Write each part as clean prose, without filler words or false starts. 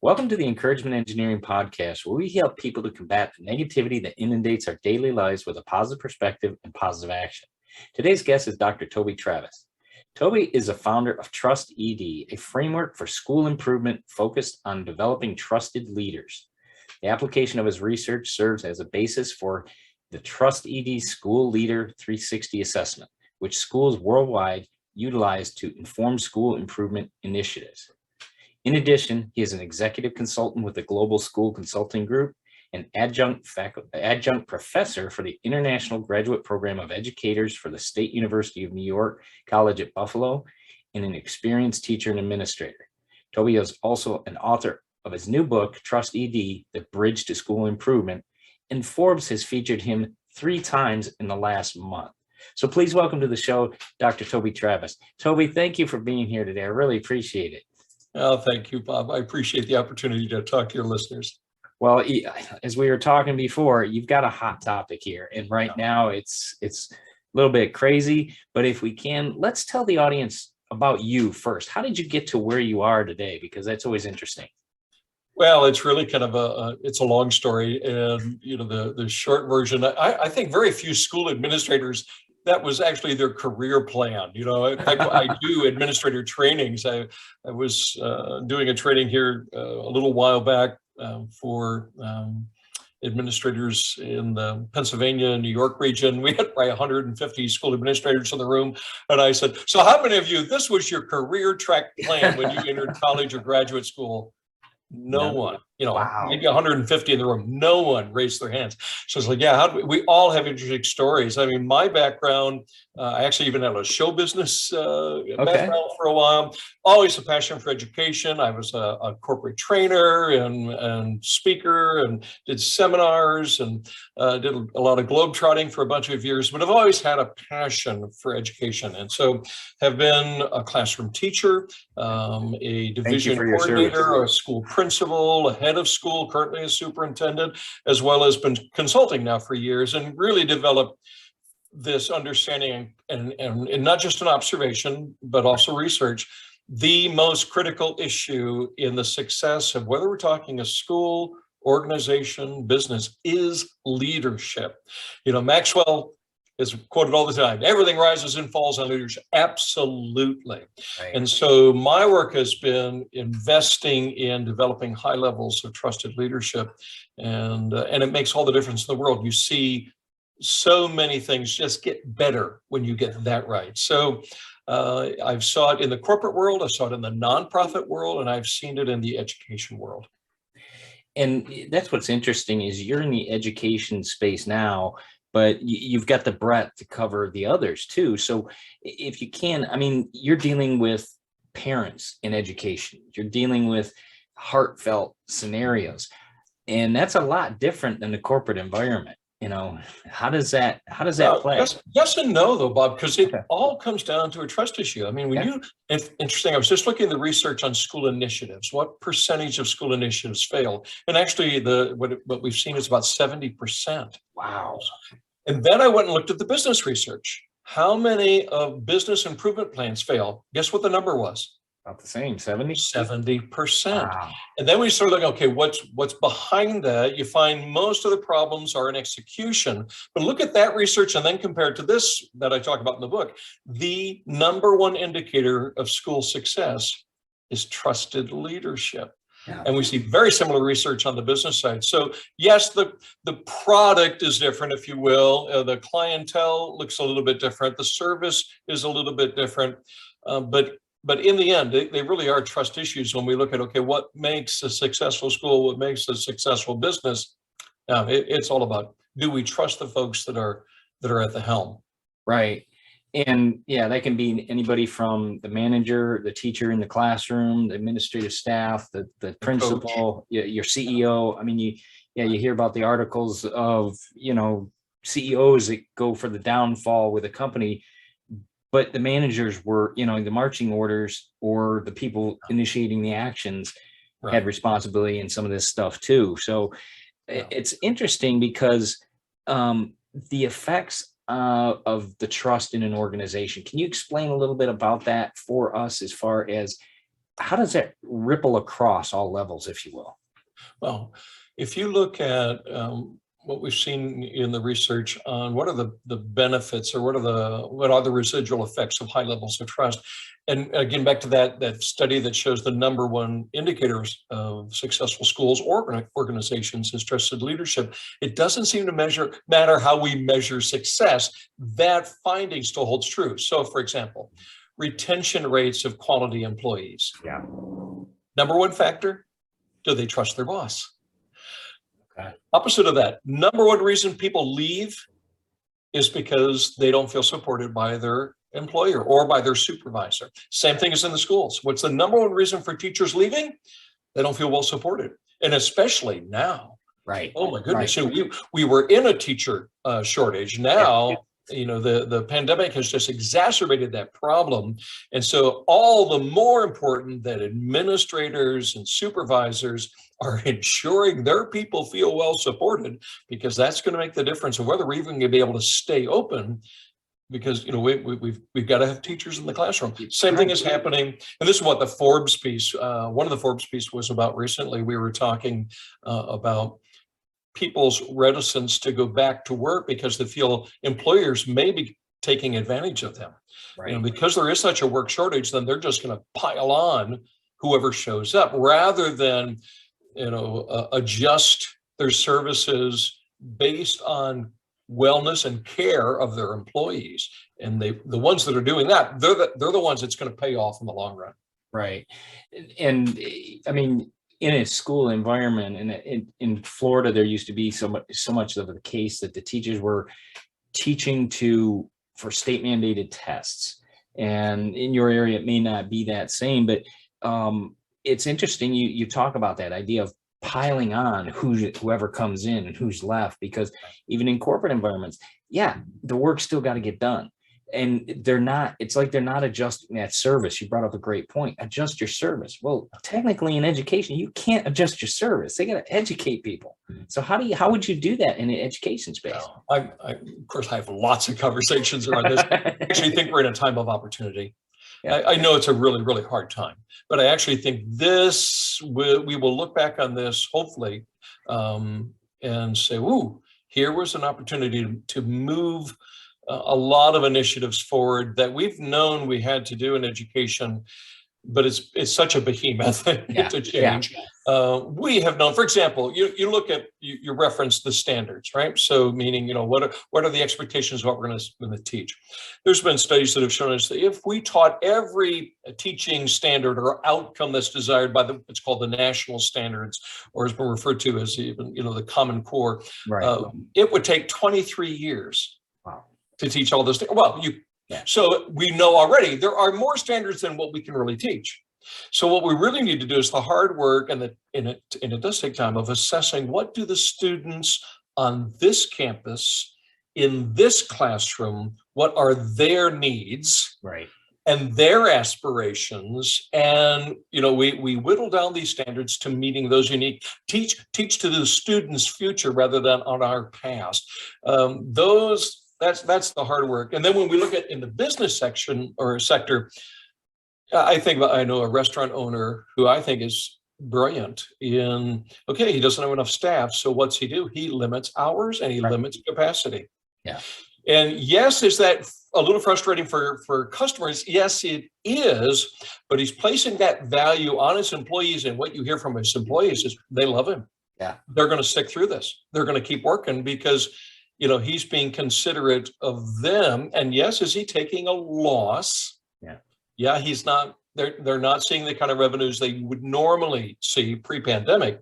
Welcome to the Encouragement Engineering Podcast, where we help people to combat the negativity that inundates our daily lives with a positive perspective and positive action. Today's guest is Dr. Toby Travis. Toby is a founder of Trust ED, a framework for school improvement focused on developing trusted leaders. The application of his research serves as a basis for the Trust ED School Leader 360 assessment, which schools worldwide utilize to inform school improvement initiatives. In addition, he is an executive consultant with the Global School Consulting Group, an adjunct professor for the International Graduate Program of Educators for the State University of New York College at Buffalo, and an experienced teacher and administrator. Toby is also an author of his new book, Trust ED, The Bridge to School Improvement, and Forbes has featured him 3 times in the last month. So please welcome to the show, Dr. Toby Travis. Toby, thank you for being here today. I really appreciate it. Oh, thank you, Bob. I appreciate the opportunity to talk to your listeners. Well, as we were talking before, you've got a hot topic here. And right now it's a little bit crazy. But if we can, let's tell the audience about you first. How did you get to where you are today? Because that's always interesting. Well, it's really kind of it's a long story. And, the short version, I think very few school administrators, that was actually their career plan. In fact, I do administrator trainings. I was doing a training here a little while back for administrators in the Pennsylvania, New York region. We had probably 150 school administrators in the room. And I said, so how many of you, this was your career track plan when you entered college or graduate school? No one, Wow. maybe 150 in the room. No one raised their hands. So it's like, yeah, we all have interesting stories. I mean, my background, I actually even had a show business background for a while. Always a passion for education. I was a corporate trainer and speaker and did seminars and did a lot of globetrotting for a bunch of years. But I've always had a passion for education. And so have been a classroom teacher, a division coordinator, a school principal, a head of school, currently a superintendent, as well as been consulting now for years and really developed this understanding and not just an observation, but also research. The most critical issue in the success of whether we're talking a school, organization, business is leadership. Maxwell is quoted all the time. Everything rises and falls on leadership. Absolutely. Right. And so my work has been investing in developing high levels of trusted leadership. And it makes all the difference in the world. You see so many things just get better when you get that right. So I've saw it in the corporate world, I saw it in the nonprofit world, and I've seen it in the education world. And that's what's interesting is you're in the education space now, but you've got the breadth to cover the others too. So if you can, I mean, you're dealing with parents in education, you're dealing with heartfelt scenarios, and that's a lot different than the corporate environment. How does that play? Yes and no, though, Bob, because it all comes down to a trust issue. I mean, interesting, I was just looking at the research on school initiatives. What percentage of school initiatives fail? And actually, what we've seen is about 70%. Wow. And then I went and looked at the business research. How many of business improvement plans fail? Guess what the number was? About the same, 70%. Wow. And then we started looking, okay, what's behind that? You find most of the problems are in execution. But look at that research and then compare it to this that I talk about in the book. The number one indicator of school success is trusted leadership. Yeah. And we see very similar research on the business side. So yes, the product is different, if you will. The clientele looks a little bit different. The service is a little bit different. But in the end, they really are trust issues when we look at, okay, what makes a successful school, what makes a successful business? It's all about, do we trust the folks that are at the helm? Right. And yeah, that can be anybody from the manager, the teacher in the classroom, the administrative staff, the principal, your CEO. I mean, you hear about the articles of, CEOs that go for the downfall with a company, but the managers were, the marching orders or the people initiating the actions had responsibility in some of this stuff too. So it's interesting because the effects of the trust in an organization. Can you explain a little bit about that for us as far as how does that ripple across all levels, if you will? Well, if you look at what we've seen in the research on what are the benefits, or what are the residual effects of high levels of trust, and again back to that study that shows the number one indicators of successful schools or organizations is trusted leadership. It doesn't seem to matter how we measure success. That finding still holds true. So, for example, retention rates of quality employees. Yeah. Number one factor: do they trust their boss? Okay. Opposite of that, number one reason people leave is because they don't feel supported by their employer or by their supervisor. Same thing as in the schools. What's the number one reason for teachers leaving? They don't feel well supported. And especially now. Right. Oh my goodness. Right. We were in a teacher shortage. Now, the pandemic has just exacerbated that problem. And so all the more important that administrators and supervisors are ensuring their people feel well supported, because that's going to make the difference of whether we're even going to be able to stay open, because we've got to have teachers in the classroom. Same thing is happening, and this is what the Forbes piece, one of the Forbes piece was about recently. We were talking about people's reticence to go back to work because they feel employers may be taking advantage of them. Right. Because there is such a work shortage, then they're just going to pile on whoever shows up rather than adjust their services based on wellness and care of their employees. And the ones that are doing that, they're the ones that's going to pay off in the long run. Right. And I mean, in a school environment, and in Florida, there used to be so much of the case that the teachers were teaching for state mandated tests. And in your area, it may not be that same, but it's interesting. You talk about that idea of piling on whoever comes in and who's left, because even in corporate environments, the work's still got to get done. And it's like they're not adjusting that service. You brought up a great point. Adjust your service. Well, technically in education, you can't adjust your service. They got to educate people. So how would you do that in an education space? Of course, I have lots of conversations around this. I actually think we're in a time of opportunity. Yeah. I know it's a really, really hard time, but I actually think we will look back on this, hopefully, and say, ooh, here was an opportunity to move a lot of initiatives forward that we've known we had to do in education, but it's such a behemoth to change. We have known, for example, you reference the standards, right? So meaning, what are the expectations of what we're going to teach? There's been studies that have shown us that if we taught every teaching standard or outcome that's desired by it's called the national standards, or has been referred to as even, the Common Core, right. It would take 23 years to teach all this. Well, so we know already there are more standards than what we can really teach. So what we really need to do is the hard work, and it does take time, of assessing what do the students on this campus, in this classroom, what are their needs, right, and their aspirations, and we whittle down these standards to meeting those unique. Teach to the students' future rather than on our past. That's the hard work. And then when we look at in the business section or sector, I know a restaurant owner who I think is brilliant he doesn't have enough staff. So what's he do? He limits hours and he limits capacity. Yeah. And yes, is that a little frustrating for customers? Yes, it is, but he's placing that value on his employees, and what you hear from his employees is they love him. Yeah. They're going to stick through this. They're going to keep working because he's being considerate of them. And yes, is he taking a loss? Yeah, he's not. They're not seeing the kind of revenues they would normally see pre-pandemic,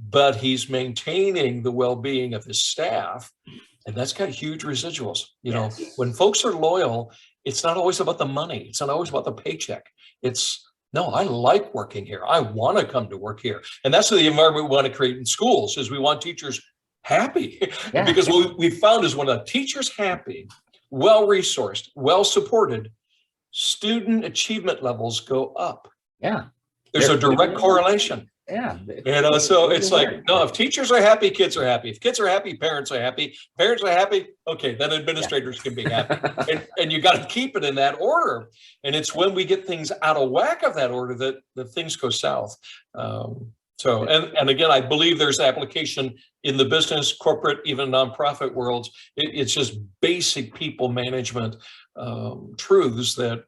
but he's maintaining the well-being of his staff, and that's got huge residuals. When folks are loyal, it's not always about the money. It's not always about the paycheck. No, I like working here. I want to come to work here, and that's the environment we want to create in schools. Is we want teachers happy, because what we found is when a teacher's happy, well-resourced, well-supported, student achievement levels go up. Yeah. There's a direct correlation. Yeah. So it's like, no, if teachers are happy, kids are happy. If kids are happy, parents are happy. Parents are happy, okay, then administrators can be happy. And you got to keep it in that order. And it's when we get things out of whack of that order that things go south. And again, I believe there's application in the business, corporate, even nonprofit worlds. It's just basic people management truths that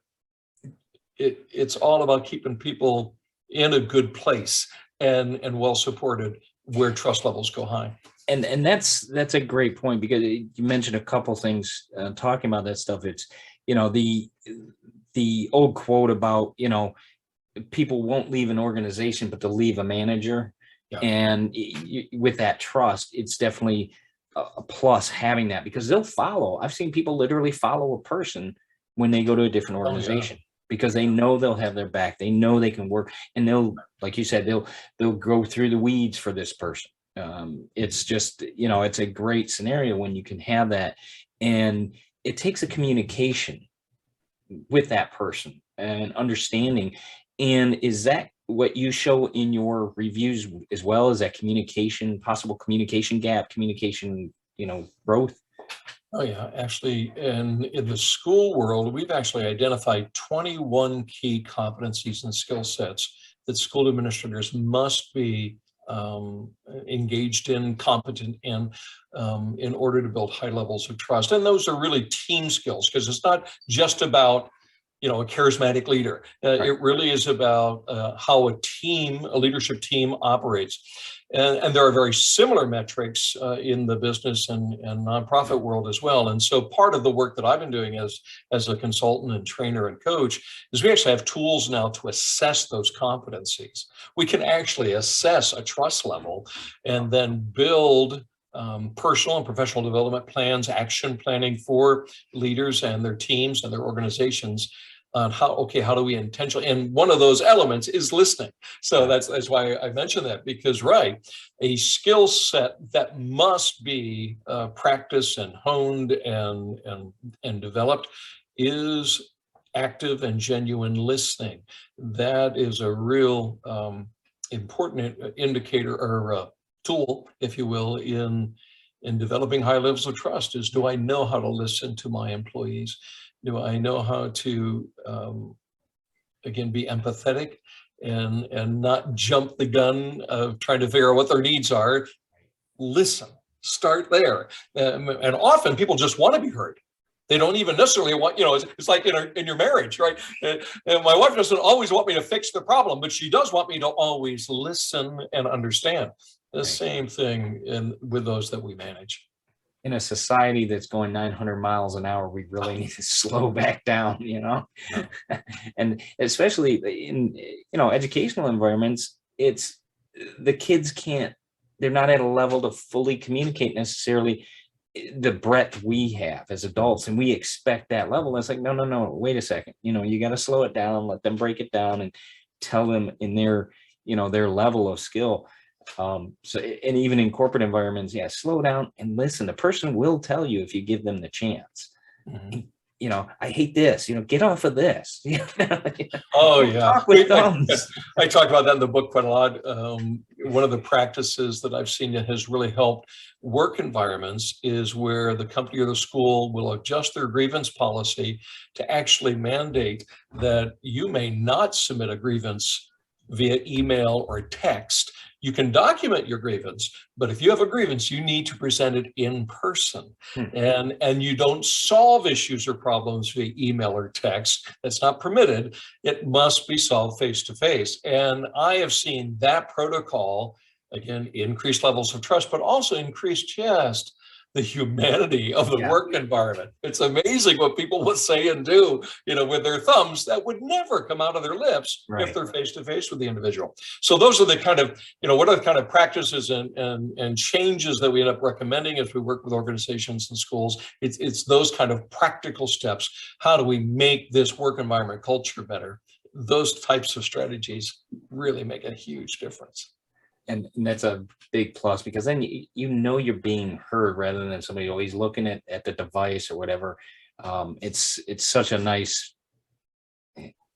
it's all about keeping people in a good place and well supported where trust levels go high. And that's a great point, because you mentioned a couple things talking about that stuff. It's, the old quote about, people won't leave an organization, but they'll leave a manager. Yeah. And with that trust, it's definitely a plus having that, because they'll follow. I've seen people literally follow a person when they go to a different organization. Because they know they'll have their back. They know they can work, and they'll, like you said, they'll go through the weeds for this person. It's just, it's a great scenario when you can have that, and it takes a communication with that person and understanding. And is that what you show in your reviews as well, as that communication, possible communication gap, communication, growth? Oh, yeah, actually, in the school world, we've actually identified 21 key competencies and skill sets that school administrators must be engaged in, competent in order to build high levels of trust. And those are really team skills, because it's not just about a charismatic leader. It really is about how a leadership team operates. And there are very similar metrics in the business and nonprofit world as well. And so part of the work that I've been doing as a consultant and trainer and coach is we actually have tools now to assess those competencies. We can actually assess a trust level and then build personal and professional development plans, action planning for leaders and their teams and their organizations on how do we intentionally, and one of those elements is listening. So that's why I mentioned that, because a skill set that must be practiced and honed and developed is active and genuine listening. That is a real important indicator or tool, if you will, in developing high levels of trust. Is, do I know how to listen to my employees? Do I know how to, again, be empathetic and not jump the gun of trying to figure out what their needs are? Listen, start there. And often people just want to be heard. They don't even necessarily want, it's like in your marriage, right? And my wife doesn't always want me to fix the problem, but she does want me to always listen and understand. The same thing with those that we manage. In a society that's going 900 miles an hour, we really need to slow back down, and especially in, educational environments, it's the kids they're not at a level to fully communicate necessarily the breadth we have as adults, and we expect that level. It's like, no, wait a second, you got to slow it down, let them break it down and tell them in their, their level of skill. So, and even in corporate environments, slow down and listen. The person will tell you if you give them the chance. Mm-hmm. I hate this, get off of this. Oh, yeah. I talk about that in the book quite a lot. One of the practices that I've seen that has really helped work environments is where the company or the school will adjust their grievance policy to actually mandate that you may not submit a grievance via email or text. You can document your grievance, but if you have a grievance, you need to present it in person. And you don't solve issues or problems via email or text. That's not permitted. It must be solved face to face. And I have seen that protocol, again, increase levels of trust, but also increase just the humanity of the work environment. It's amazing what people will say and do, with their thumbs that would never come out of their lips if they're face to face with the individual. So those are the kind of, what are the kind of practices and changes that we end up recommending as we work with organizations and schools. It's those kind of practical steps. How do we make this work environment culture better? Those types of strategies really make a huge difference. And that's a big plus, because then you're being heard rather than somebody always looking at the device or whatever. It's such a nice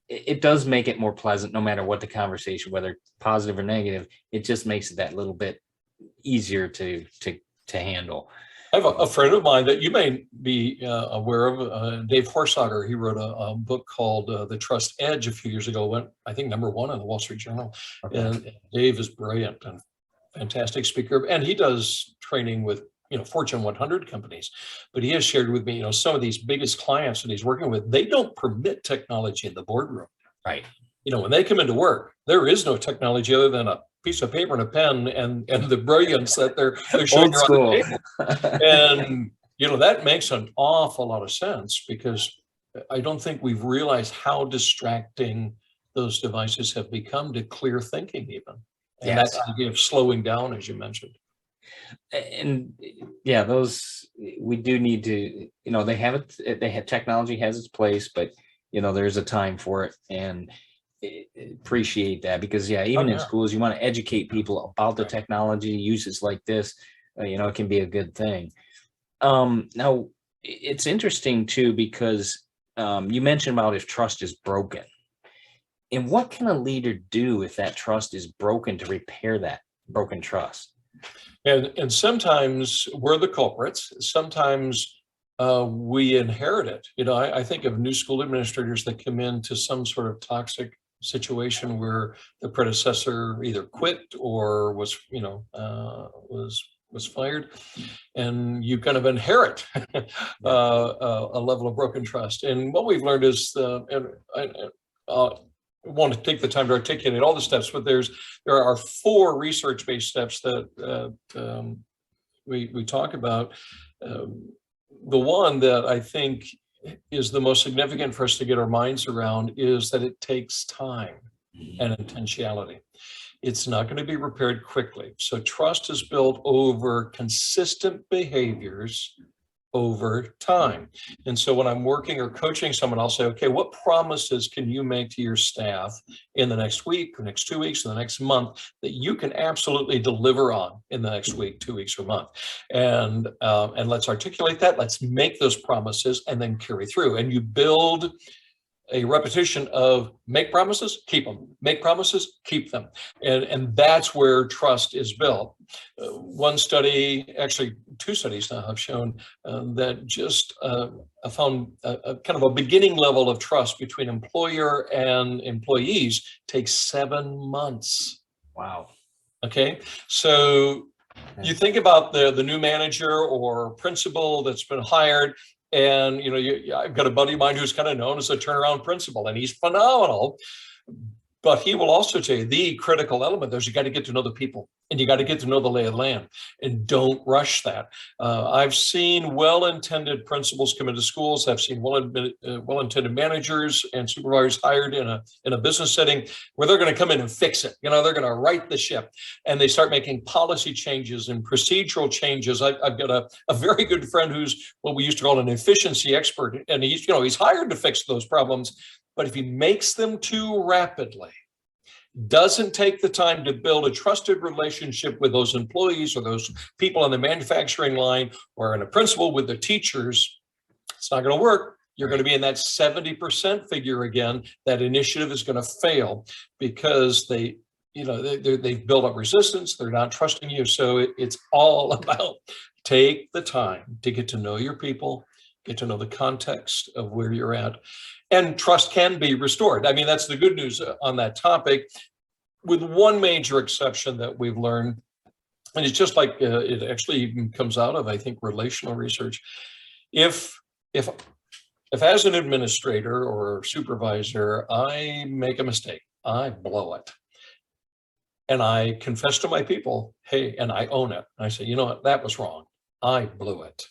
it does make it more pleasant, no matter what the conversation, whether positive or negative. It just makes it that little bit easier to handle. I have a friend of mine that you may be aware of, Dave Horsager. He wrote a book called The Trust Edge a few years ago, went, I think, #1 on the Wall Street Journal. Okay. And Dave is brilliant and fantastic speaker, and he does training with Fortune 100 companies. But he has shared with me, some of these biggest clients that he's working with, they don't permit technology in the boardroom. Right. When they come into work, there is no technology other than a piece of paper and a pen and the brilliance that they're showing you on the table. And that makes an awful lot of sense, because I don't think we've realized how distracting those devices have become to clear thinking even. And yes. That idea of slowing down, as you mentioned. And yeah, we do need to, they have technology has its place, but there's a time for it, and appreciate that, because even in schools, you want to educate people about the technology uses like this. It can be a good thing. Now it's interesting too, because you mentioned about if trust is broken, and what can a leader do if that trust is broken to repair that broken trust? And sometimes we're the culprits. Sometimes we inherit it. I think of new school administrators that come into some sort of toxic situation where the predecessor either quit or was fired, and you kind of inherit a level of broken trust. And what we've learned is, I want to take the time to articulate all the steps, but there are 4 research-based steps that we talk about. The one that I think is the most significant for us to get our minds around is that it takes time and intentionality. It's not going to be repaired quickly. So trust is built over consistent behaviors over time. And so when I'm working or coaching someone, I'll say, okay, what promises can you make to your staff in the next week, or next 2 weeks, or the next month that you can absolutely deliver on in the next week, 2 weeks, or month? And let's articulate that. Let's make those promises and then carry through. And you build a repetition of make promises, keep them, make promises, keep them. And that's where trust is built. One study, actually 2 studies now have shown that just found a kind of a beginning level of trust between employer and employees takes 7 months. Wow. Okay. So you think about the new manager or principal that's been hired. And, I've got a buddy of mine who's kind of known as a turnaround principal, and he's phenomenal. But he will also tell you the critical element there is you got to get to know the people, and you got to get to know the lay of the land, and don't rush that. I've seen well-intended principals come into schools. I've seen well-intended managers and supervisors hired in a business setting where they're going to come in and fix it. They're going to right the ship, and they start making policy changes and procedural changes. I've got a very good friend who's what we used to call an efficiency expert, and he's hired to fix those problems. But if he makes them too rapidly, doesn't take the time to build a trusted relationship with those employees or those people on the manufacturing line or in a principal with the teachers, it's not going to work. You're going to be in that 70% figure again. That initiative is going to fail because they've built up resistance. They're not trusting you. So it's all about take the time to get to know your people, get to know the context of where you're at. And trust can be restored. I mean, that's the good news on that topic, with one major exception that we've learned. And it's just like it actually even comes out of, I think, relational research. If as an administrator or supervisor, I make a mistake, I blow it, and I confess to my people, hey, and I own it. I say, you know what, that was wrong. I blew it.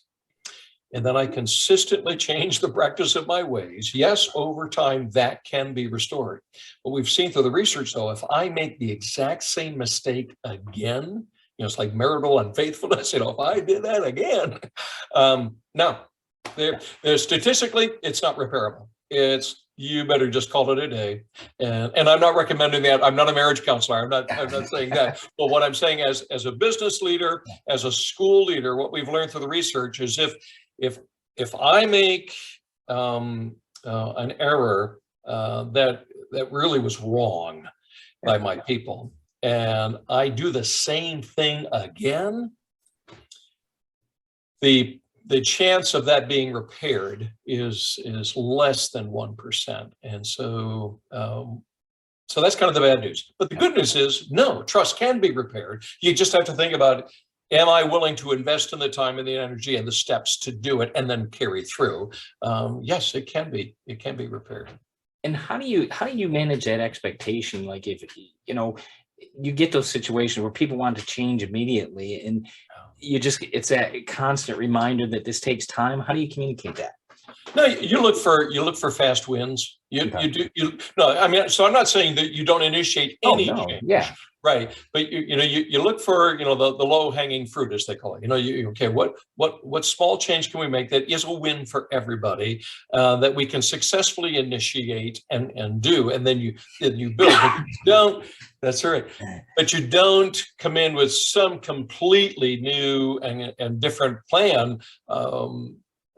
And then I consistently change the practice of my ways. Yes, over time, that can be restored. What we've seen through the research, though, if I make the exact same mistake again, it's like marital unfaithfulness. If I did that again, no, statistically, it's not repairable. You better just call it a day. And I'm not recommending that. I'm not a marriage counselor. I'm not saying that. But what I'm saying as a business leader, as a school leader, what we've learned through the research is if I make an error that really was wrong by my people. And I do the same thing again, the chance of that being repaired is less than 1%. And so so that's kind of the bad news. But the good news is, no, trust can be repaired. You just have to think about, am I willing to invest in the time and the energy and the steps to do it and then carry through? Yes, it can be repaired. And how do you manage that expectation? Like, if you get those situations where people want to change immediately, and it's that constant reminder that this takes time. How do you communicate that? No, you look for fast wins. No, I mean, so I'm not saying that you don't initiate any change. Yeah. Right. But you look for, the low hanging fruit, as they call it. Okay, what small change can we make that is a win for everybody, that we can successfully initiate and do, and then you build. But you don't, that's right. But you don't come in with some completely new and different plan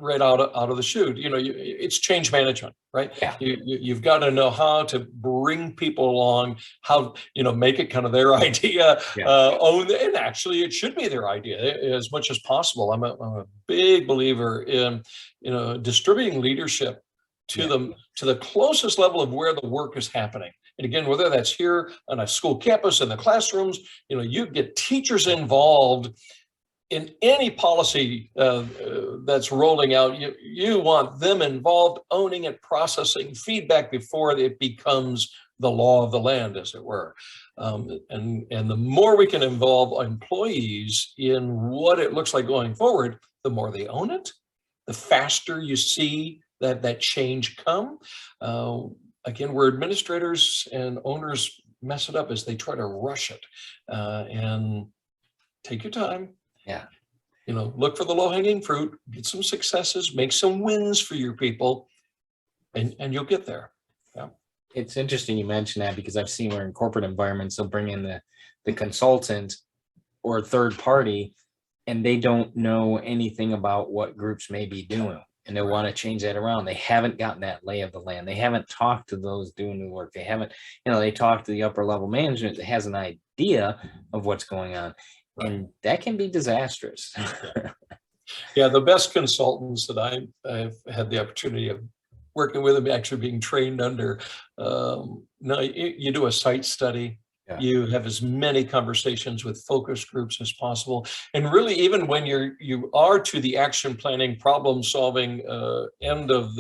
right out of the chute. It's change management, right? Yeah. You've got to know how to bring people along, how make it kind of their idea. And actually it should be their idea as much as possible. I'm a big believer in distributing leadership to the closest level of where the work is happening. And again, whether that's here on a school campus, in the classrooms, you get teachers involved in any policy that's rolling out. You want them involved, owning it, processing feedback before it becomes the law of the land, as it were. And the more we can involve employees in what it looks like going forward, the more they own it, the faster you see that change come. Again, where administrators and owners mess it up is they try to rush it. And take your time. Yeah. Look for the low-hanging fruit, get some successes, make some wins for your people, and you'll get there. Yeah. It's interesting you mentioned that, because I've seen where in corporate environments they'll bring in the consultant or a third party, and they don't know anything about what groups may be doing, and they want to change that around. They haven't gotten that lay of the land. They haven't talked to those doing the work. They haven't, they talk to the upper level management that has an idea of what's going on. And that can be disastrous. Yeah, the best consultants that I've had the opportunity of working with, them actually being trained under, no, you do a site study. Yeah. You have as many conversations with focus groups as possible. And really, even when you are to the action planning, problem solving end of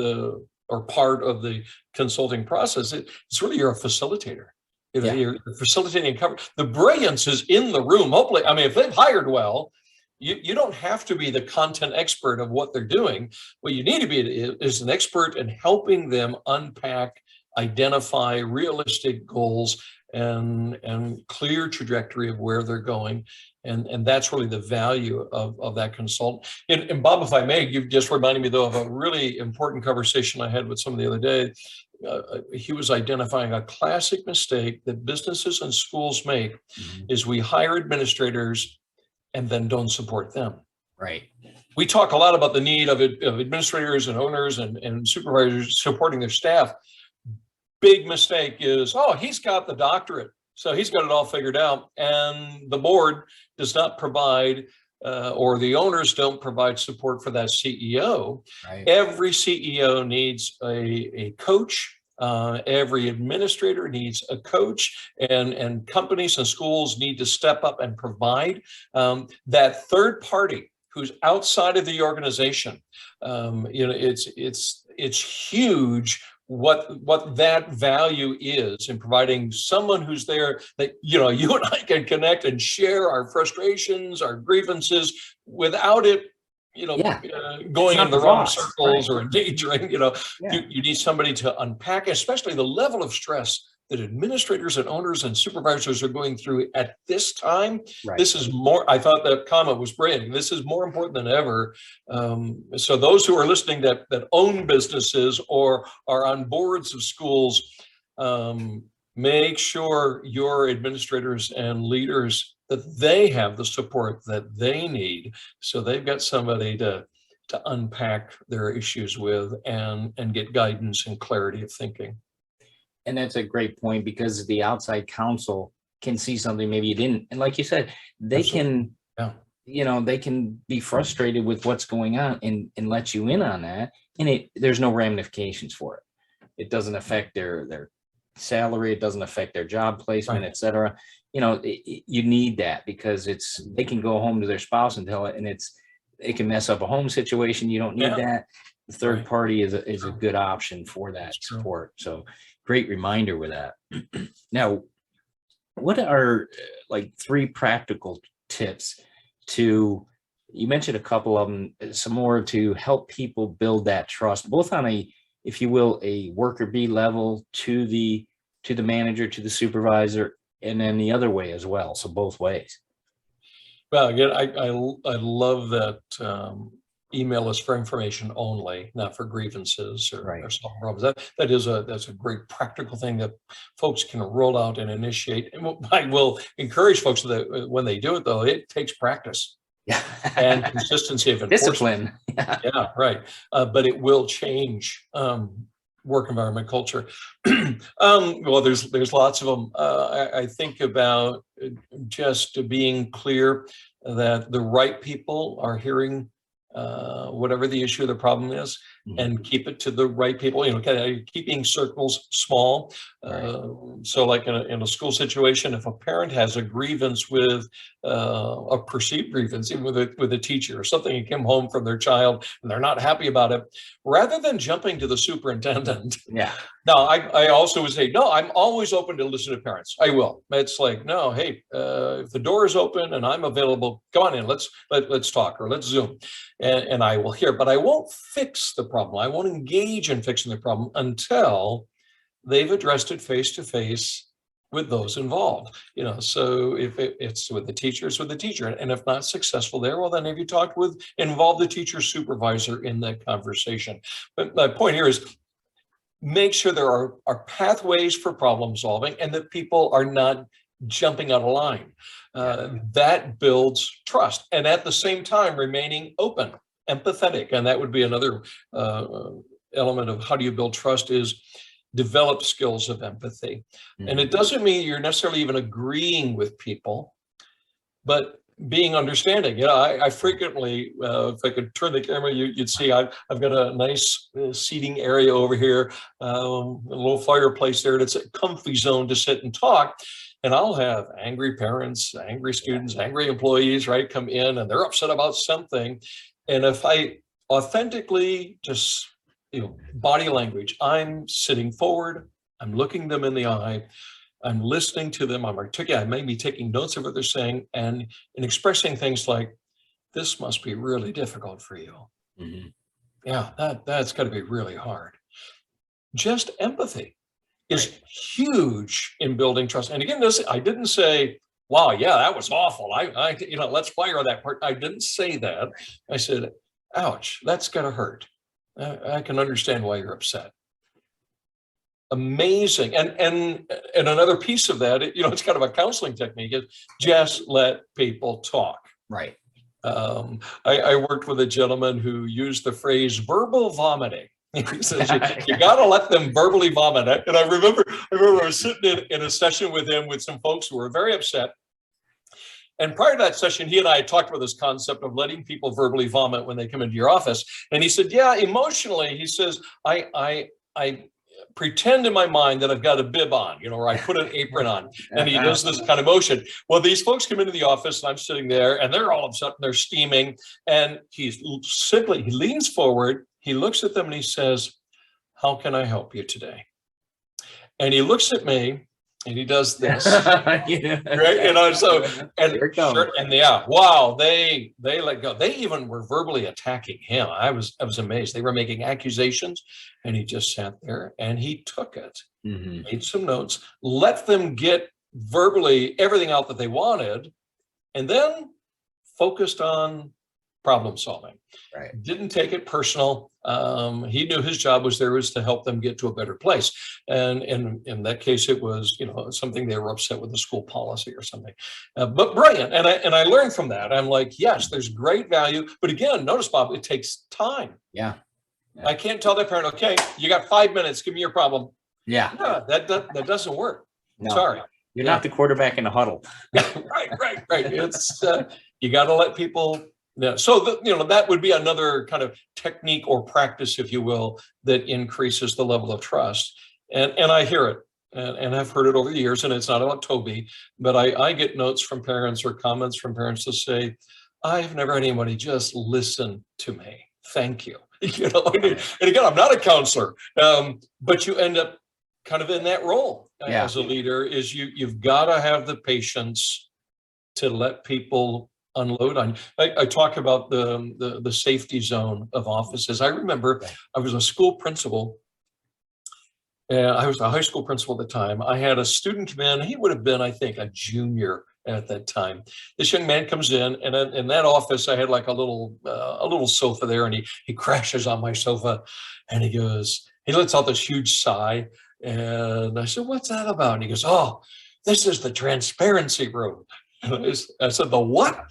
or part of the consulting process, it's really, you're a facilitator. You're facilitating and cover. The brilliance is in the room. Hopefully, I mean, if they've hired well, you don't have to be the content expert of what they're doing. What you need to be is an expert in helping them unpack, identify realistic goals and clear trajectory of where they're going. And that's really the value of that consultant. And Bob, if I may, you've just reminded me, though, of a really important conversation I had with someone the other day. He was identifying a classic mistake that businesses and schools make is we hire administrators and then don't support them. Right. We talk a lot about the need of administrators and owners and supervisors supporting their staff. Big mistake is, he's got the doctorate, so he's got it all figured out. And the board does not provide or the owners don't provide support for that CEO. Right. Every CEO needs a coach. Every administrator needs a coach, and companies and schools need to step up and provide that third party who's outside of the organization. It's huge what that value is in providing someone who's there that, you and I can connect and share our frustrations, our grievances without it, going in the wrong circles, right, or endangering, you need somebody to unpack, especially the level of stress that administrators and owners and supervisors are going through at this time. Right. This is more, I thought that comment was brilliant. This is more important than ever. So those who are listening that own businesses or are on boards of schools, make sure your administrators and leaders that they have the support that they need. So they've got somebody to unpack their issues with and get guidance and clarity of thinking. And that's a great point, because the outside counsel can see something maybe you didn't. And like you said, they Absolutely. can, they can be frustrated with what's going on and let you in on that. And there's no ramifications for it. It doesn't affect their salary. It doesn't affect their job placement, Right. et cetera. You need that, because they can go home to their spouse and tell it, and it can mess up a home situation. You don't need that. The third party is a good option for that support. So great reminder with that. Now, what are like 3 practical tips you mentioned a couple of them, some more, to help people build that trust, both on if you will, a worker bee level to the manager, to the supervisor, and then the other way as well. So both ways. Well, again, I love that email is for information only, not for grievances or some problems. That's a great practical thing that folks can roll out and initiate. And I will encourage folks that when they do it, though, it takes practice. And consistency of enforcement. Discipline. Yeah, right. But it will change work environment culture. Well, there's lots of them. I think about just being clear that the right people are hearing whatever the issue or the problem is, and keep it to the right people, kind of keeping circles small. So like in a school situation, if a parent has a grievance with a perceived grievance, even with a teacher or something, and came home from their child and they're not happy about it, rather than jumping to the superintendent. Now, I also would say, no, I'm always open to listen to parents. I will. It's like, no, hey, if the door is open and I'm available, come on in, let's talk, or let's Zoom. And I will hear, but I won't fix the problem. I won't engage in fixing the problem until they've addressed it face to face with those involved. So if it's with the teacher, it's with the teacher. And if not successful there, well, then have you involve the teacher supervisor in that conversation. But my point here is, make sure there are pathways for problem solving, and that people are not jumping out of line. That builds trust, and at the same time remaining open, empathetic. And that would be another element of how do you build trust, is develop skills of empathy. And it doesn't mean you're necessarily even agreeing with people, but being understanding. I frequently, if I could turn the camera, you'd see I've got a nice seating area over here, a little fireplace there. It's a comfy zone to sit and talk. And I'll have angry parents, angry students, angry employees, right, come in, and they're upset about something. And if I authentically just, body language, I'm sitting forward, I'm looking them in the eye, I'm listening to them, I'm articulating, I may be taking notes of what they're saying, and expressing things like, this must be really difficult for you. Yeah, that's got to be really hard. Just empathy is huge in building trust. And again, I didn't say, wow, yeah, that was awful. Let's fire that part. I didn't say that. I said, ouch, that's gotta hurt. I can understand why you're upset. Amazing. And another piece of that, it's kind of a counseling technique, is just let people talk. Right. I worked with a gentleman who used the phrase verbal vomiting. He says, you got to let them verbally vomit. And I remember I was sitting in a session with him with some folks who were very upset. And prior to that session, he and I had talked about this concept of letting people verbally vomit when they come into your office. And he said, yeah, emotionally, he says, I pretend in my mind that I've got a bib on, or I put an apron on, and he does this kind of motion. Well, these folks come into the office, and I'm sitting there, and they're all upset, and they're steaming. And he leans forward, he looks at them, and he says, how can I help you today? And he looks at me, and he does this, right? Wow, they let go. They even were verbally attacking him. I was amazed. They were making accusations, and he just sat there and he took it, made some notes, let them get verbally everything out that they wanted, and then focused on problem solving. Right. Didn't take it personal. He knew his job was to help them get to a better place. And in that case, it was, something they were upset with the school policy or something, but brilliant. And I learned from that. I'm like, yes, there's great value. But again, notice, Bob, it takes time. Yeah. I can't tell that parent, okay, you got 5 minutes, give me your problem. Yeah. Yeah, that doesn't work. No, Sorry. you're not the quarterback in a huddle. Right. It's you got to let people. Yeah. So that would be another kind of technique or practice, if you will, that increases the level of trust. And I hear it, and I've heard it over the years. And it's not about Toby, but I get notes from parents or comments from parents to say, "I've never had anybody just listen to me. Thank you." And again, I'm not a counselor, but you end up kind of in that role as a leader. Is you've got to have the patience to let people unload on you. I talk about the safety zone of offices. I remember I was a school principal. I was a high school principal at the time. I had a student come in. He would have been, I think, a junior at that time. This young man comes in, and in that office, I had like a little sofa there, and he crashes on my sofa, and he lets out this huge sigh. And I said, "What's that about?" And he goes, "Oh, this is the transparency room." And I said, "The what?"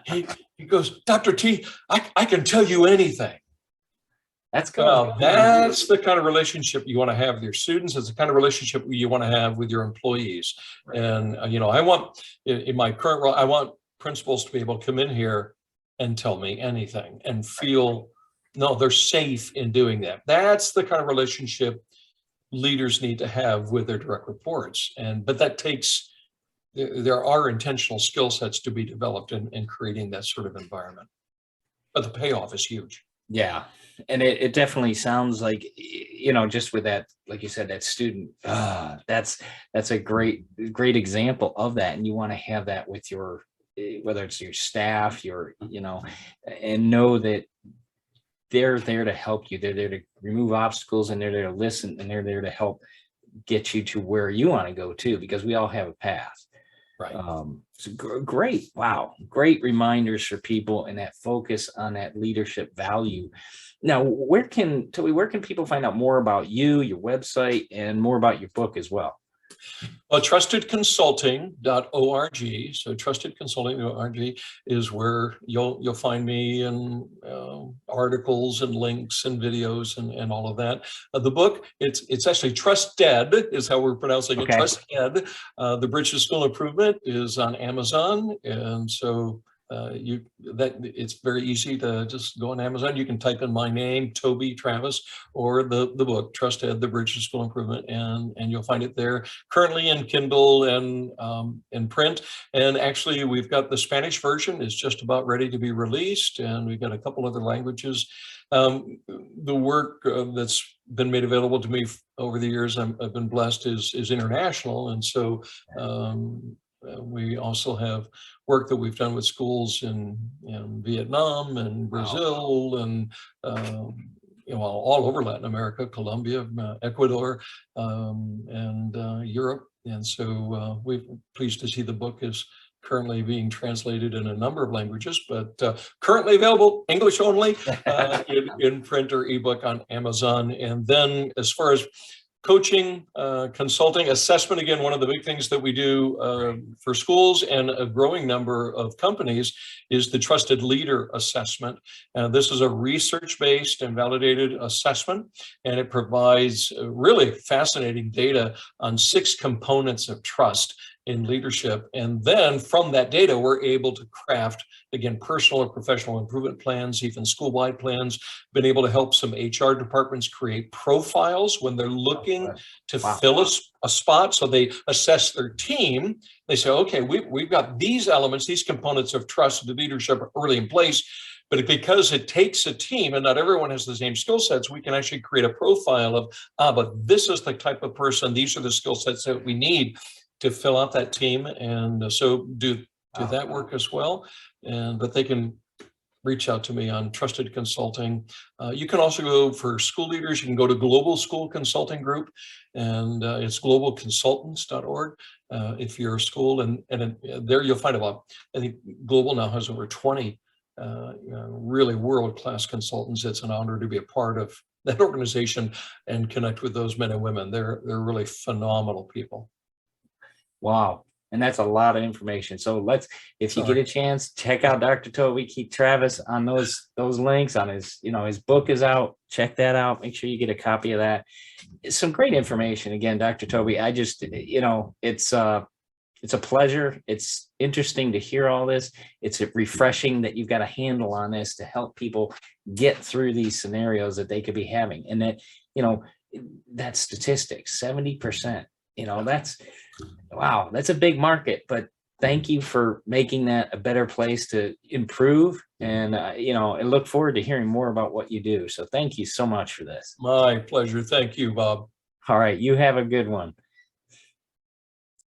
He goes, "Dr. T, I can tell you anything." That's good. Well, that's the kind of relationship you want to have with your students. It's the kind of relationship you want to have with your employees. Right. And, I want, in my current role, I want principals to be able to come in here and tell me anything and feel, no, they're safe in doing that. That's the kind of relationship leaders need to have with their direct reports. But that takes, there are intentional skill sets to be developed in creating that sort of environment. But the payoff is huge. Yeah. And it definitely sounds like, just with that, like you said, that student, that's a great example of that. And you want to have that with whether it's your staff, and know that they're there to help you. They're there to remove obstacles, and they're there to listen, and they're there to help get you to where you want to go too, because we all have a path. Right. So great. Wow. Great reminders for people, and that focus on that leadership value. Now, where can people find out more about you, your website, and more about your book as well? Well, trustedconsulting.org. So trustedconsulting.org is where you'll find me, and articles and links and videos and all of that. The book, it's actually Trusted is how we're pronouncing it. Trusted. The Bridge to School Improvement is on Amazon, and so it's very easy to just go on Amazon. You can type in my name, Toby Travis, or the book Trusted, The Bridge to School Improvement, and you'll find it there. Currently in Kindle and in print. And actually, we've got the Spanish version is just about ready to be released, and we've got a couple other languages. The work that's been made available to me over the years, I've been blessed, is international, and so we also have work that we've done with schools in Vietnam and Brazil, and all over Latin America, Colombia, Ecuador, and Europe. And so we're pleased to see the book is currently being translated in a number of languages, but currently available English only in print or ebook on Amazon. And then as far as coaching, consulting, assessment, again, one of the big things that we do for schools and a growing number of companies is the Trusted Leader Assessment. This is a research-based and validated assessment, and it provides really fascinating data on 6 components of trust in leadership. And then from that data, we're able to craft, again, personal and professional improvement plans, even school-wide plans. Been able to help some HR departments create profiles when they're looking to fill a spot. So they assess their team. They say, okay, we've got these elements, these components of trust and leadership are really in place. But because it takes a team and not everyone has the same skill sets, we can actually create a profile of, but this is the type of person, these are the skill sets that we need to fill out that team. And so do that work as well. But they can reach out to me on Trusted Consulting. You can also go for school leaders. You can go to Global School Consulting Group, and it's globalconsultants.org if you're a school. And there you'll find about, I think Global now has over 20 really world-class consultants. It's an honor to be a part of that organization and connect with those men and women. They're really phenomenal people. Wow. And that's a lot of information. So if you get a chance, check out Dr. Toby Travis on those links on his, his book is out. Check that out. Make sure you get a copy of that. It's some great information. Again, Dr. Toby, I just, it's a pleasure. It's interesting to hear all this. It's refreshing that you've got a handle on this to help people get through these scenarios that they could be having. And that, that statistics, 70%, that's a big market, but thank you for making that a better place to improve. And, I look forward to hearing more about what you do. So thank you so much for this. My pleasure. Thank you, Bob. All right. You have a good one.